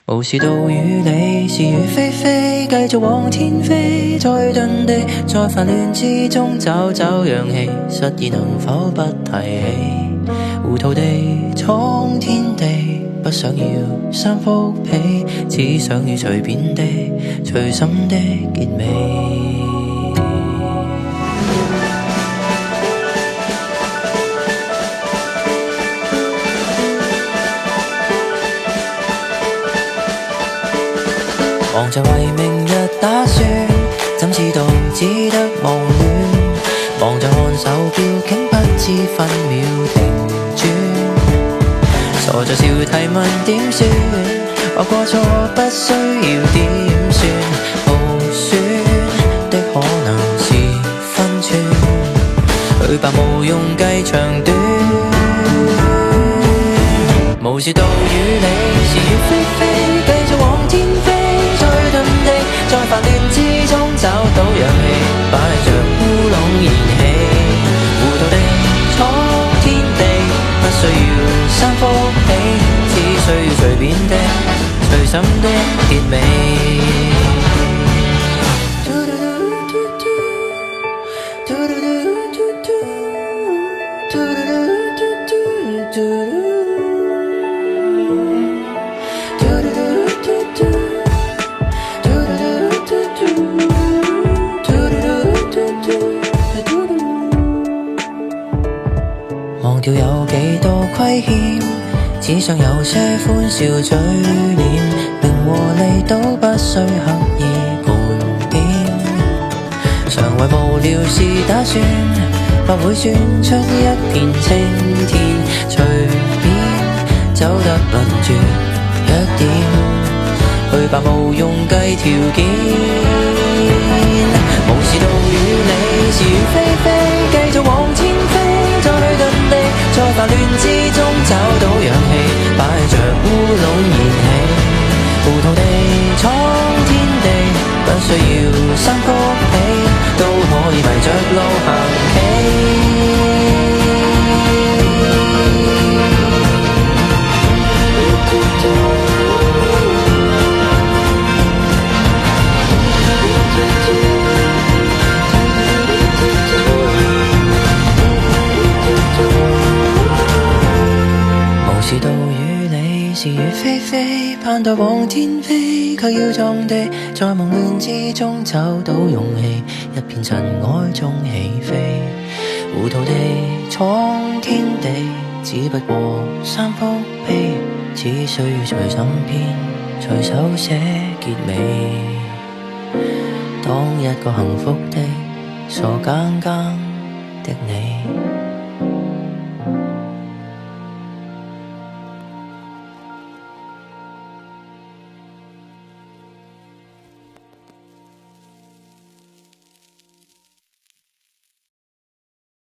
無視到雨理，是與非非，繼續往天飛，再遁地，在煩亂之中找找氧氣，失意能否不提起？糊塗地闖天地，不想要三幅被，只想要隨便地、隨心的結尾。忙着為明日打算，怎知道只得忙亂？忙着看手錶，竟不知分秒停轉。傻着笑提問點算？或過錯不需要點算，無選的可能是分寸。去吧無用計長短，無視道與理，是與非非，繼續往天飛。在煩亂之中找到氧氣，擺着烏龍燃起，糊塗地闖天地，不需要三幅被，只需要隨便的、隨心的結尾。忘掉有幾多虧欠，只想有些歡笑嘴臉，名和利都不需刻意盤點。常為無聊事打算，或會轉出一片青天，隨便走得輪住一點。去吧無用計條件，無視道與理，是與非非，繼續往天飛。再遁地，在煩亂之中找到氧氣，擺着烏龍燃起，糊塗地闖天地，不需要三幅被，都可以迷着路行起。是道與理，是與非非，盼待往天飛，卻要撞地，在夢亂之中找到勇氣，一片塵埃中起飛，糊塗地闖天地，只不過三幅被，只需要隨心編，隨手寫結尾，當一個幸福的傻更更的你。